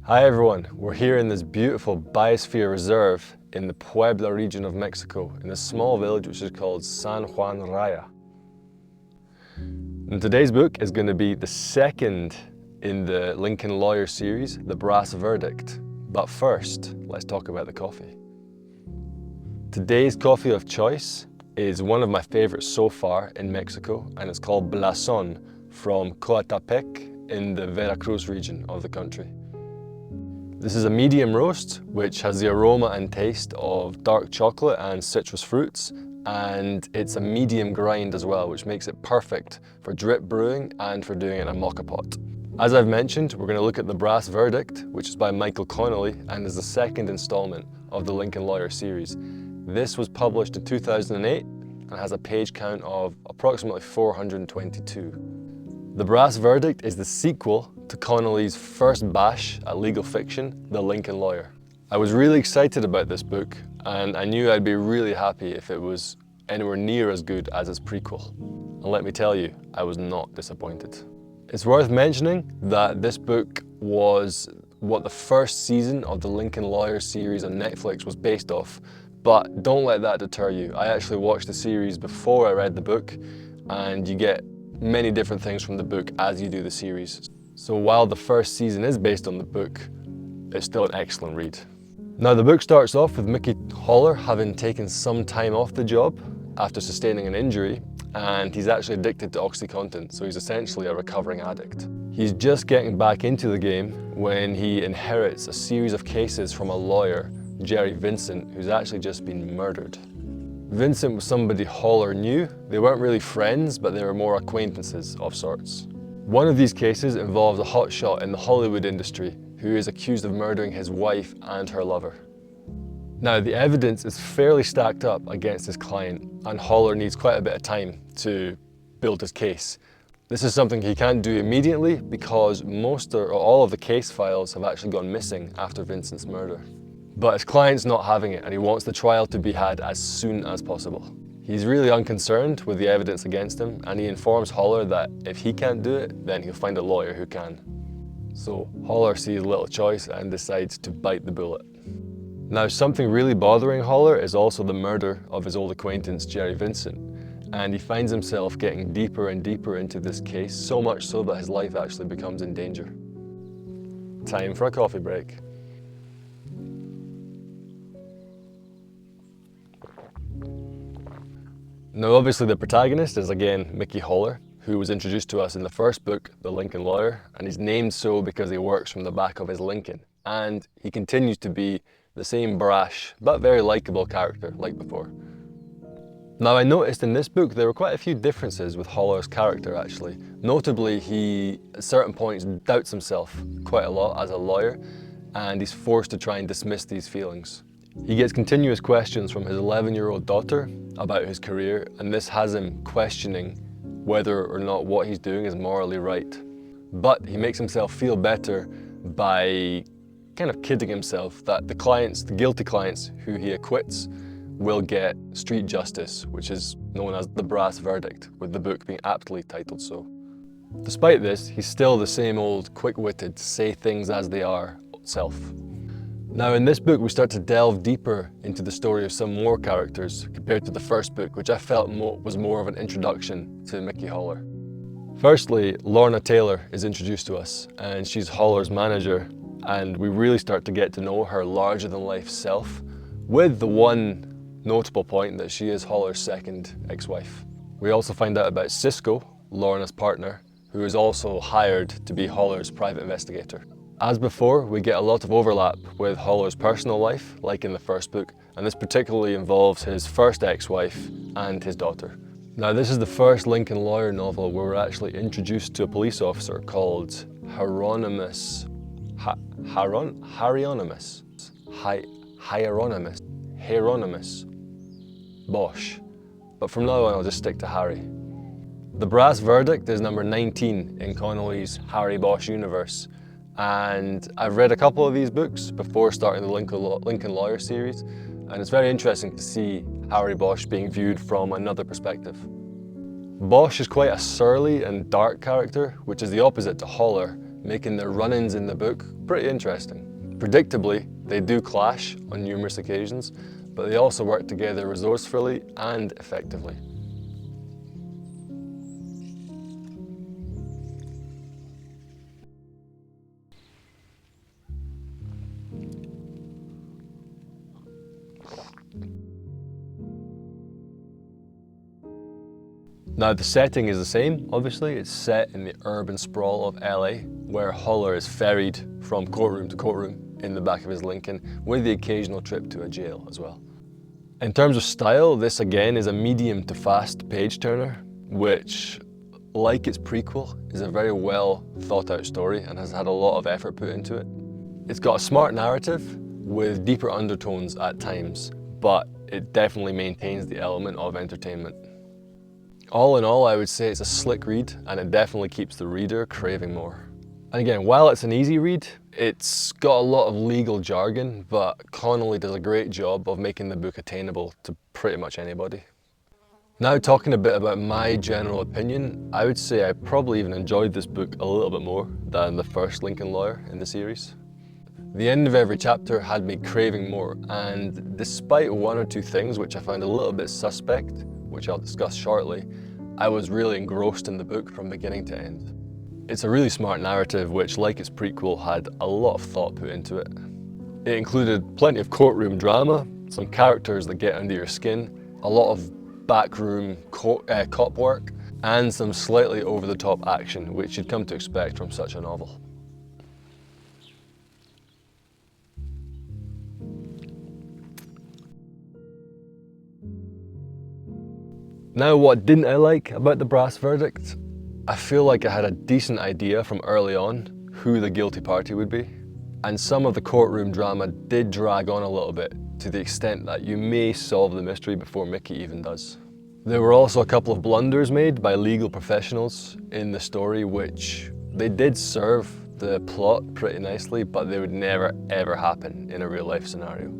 Hi everyone, we're here in this beautiful biosphere reserve in the Puebla region of Mexico, in a small village which is called San Juan Raya. And today's book is going to be the second in the Lincoln Lawyer series, The Brass Verdict. But first, let's talk about the coffee. Today's coffee of choice is one of my favorites so far in Mexico, and it's called Blasón from Coatepec in the Veracruz region of the country. This is a medium roast, which has the aroma and taste of dark chocolate and citrus fruits, and it's a medium grind as well, which makes it perfect for drip brewing and for doing it in a mocha pot. As I've mentioned, we're going to look at The Brass Verdict, which is by Michael Connolly and is the second installment of the Lincoln Lawyer series. This was published in 2008 and has a page count of approximately 422. The Brass Verdict is the sequel to Connolly's first bash at legal fiction, The Lincoln Lawyer. I was really excited about this book, and I knew I'd be really happy if it was anywhere near as good as its prequel. And let me tell you, I was not disappointed. It's worth mentioning that this book was what the first season of the Lincoln Lawyer series on Netflix was based off, but don't let that deter you. I actually watched the series before I read the book, and you get many different things from the book as you do the series. So while the first season is based on the book, it's still an excellent read. Now the book starts off with Mickey Holler having taken some time off the job after sustaining an injury, and he's actually addicted to OxyContin, so he's essentially a recovering addict. He's just getting back into the game when he inherits a series of cases from a lawyer, Jerry Vincent, who's actually just been murdered. Vincent was somebody Holler knew. They weren't really friends, but they were more acquaintances of sorts. One of these cases involves a hotshot in the Hollywood industry who is accused of murdering his wife and her lover. Now, the evidence is fairly stacked up against his client, and Holler needs quite a bit of time to build his case. This is something he can't do immediately because most or all of the case files have actually gone missing after Vincent's murder. But his client's not having it, and he wants the trial to be had as soon as possible. He's really unconcerned with the evidence against him, and he informs Holler that if he can't do it, then he'll find a lawyer who can. So Holler sees little choice and decides to bite the bullet. Now, something really bothering Holler is also the murder of his old acquaintance Jerry Vincent, and he finds himself getting deeper and deeper into this case, so much so that his life actually becomes in danger. Time for a coffee break. Now obviously the protagonist is again Mickey Holler, who was introduced to us in the first book, The Lincoln Lawyer, and he's named so because he works from the back of his Lincoln, and he continues to be the same brash but very likeable character like before. Now I noticed in this book there were quite a few differences with Holler's character actually. Notably, he at certain points doubts himself quite a lot as a lawyer, and he's forced to try and dismiss these feelings. He gets continuous questions from his 11-year-old daughter about his career, and this has him questioning whether or not what he's doing is morally right. but he makes himself feel better by kind of kidding himself that the guilty clients who he acquits will get street justice, which is known as the brass verdict, with the book being aptly titled so. Despite this, he's still the same old quick-witted, say things as they are self. Now in this book we start to delve deeper into the story of some more characters compared to the first book, which I felt was more of an introduction to Mickey Holler. Firstly, Lorna Taylor is introduced to us, and she's Holler's manager, and we really start to get to know her larger-than-life self, with the one notable point that she is Holler's second ex-wife. We also find out about Cisco, Lorna's partner, who is also hired to be Holler's private investigator. As before, we get a lot of overlap with Holler's personal life, like in the first book, and this particularly involves his first ex-wife and his daughter. Now this is the first Lincoln Lawyer novel where we're actually introduced to a police officer called Hieronymus Bosch. But from now on I'll just stick to Harry. The Brass Verdict is number 19 in Connolly's Harry Bosch universe, and I've read a couple of these books before starting the Lincoln Lawyer series, and it's very interesting to see Harry Bosch being viewed from another perspective. Bosch is quite a surly and dark character, which is the opposite to Holler, making their run-ins in the book pretty interesting. Predictably, they do clash on numerous occasions, but they also work together resourcefully and effectively. Now the setting is the same, obviously. It's set in the urban sprawl of LA, where Holler is ferried from courtroom to courtroom in the back of his Lincoln, with the occasional trip to a jail as well. In terms of style, this again is a medium to fast page turner, which, like its prequel, is a very well thought out story and has had a lot of effort put into it. It's got a smart narrative with deeper undertones at times, but it definitely maintains the element of entertainment. All in all, I would say it's a slick read, and it definitely keeps the reader craving more. And again, while it's an easy read, it's got a lot of legal jargon, but Connolly does a great job of making the book attainable to pretty much anybody. Now talking a bit about my general opinion, I would say I probably even enjoyed this book a little bit more than the first Lincoln Lawyer in the series. The end of every chapter had me craving more, and despite one or two things which I found a little bit suspect, which I'll discuss shortly, I was really engrossed in the book from beginning to end. It's a really smart narrative which, like its prequel, had a lot of thought put into it. It included plenty of courtroom drama, some characters that get under your skin, a lot of backroom cop work, and some slightly over-the-top action, which you'd come to expect from such a novel. Now, what didn't I like about the Brass Verdict? I feel like I had a decent idea from early on who the guilty party would be, and some of the courtroom drama did drag on a little bit, to the extent that you may solve the mystery before Mickey even does. There were also a couple of blunders made by legal professionals in the story, which they did serve the plot pretty nicely, but they would never ever happen in a real life scenario.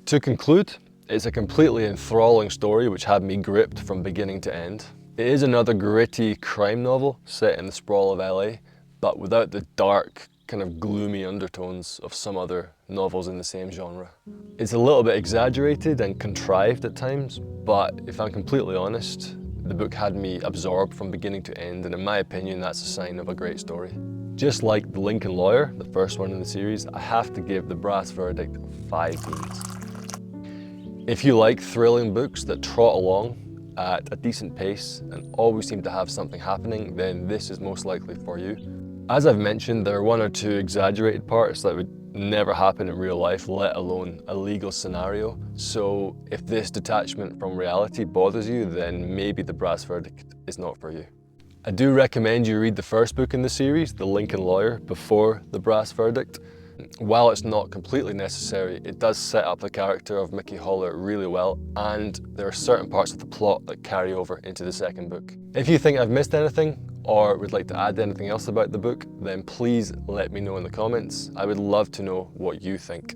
To conclude, it's a completely enthralling story which had me gripped from beginning to end. It is another gritty crime novel set in the sprawl of LA, but without the dark, kind of gloomy undertones of some other novels in the same genre. It's a little bit exaggerated and contrived at times, but if I'm completely honest, the book had me absorbed from beginning to end, and in my opinion, that's a sign of a great story. Just like The Lincoln Lawyer, the first one in the series, I have to give The Brass Verdict 5 beans. If you like thrilling books that trot along at a decent pace and always seem to have something happening, then this is most likely for you. As I've mentioned, there are one or two exaggerated parts that would never happen in real life, let alone a legal scenario. So if this detachment from reality bothers you, then maybe The Brass Verdict is not for you. I do recommend you read the first book in the series, The Lincoln Lawyer, before The Brass Verdict. While it's not completely necessary, it does set up the character of Mickey Holler really well, and there are certain parts of the plot that carry over into the second book. If you think I've missed anything, or would like to add anything else about the book, then please let me know in the comments. I would love to know what you think.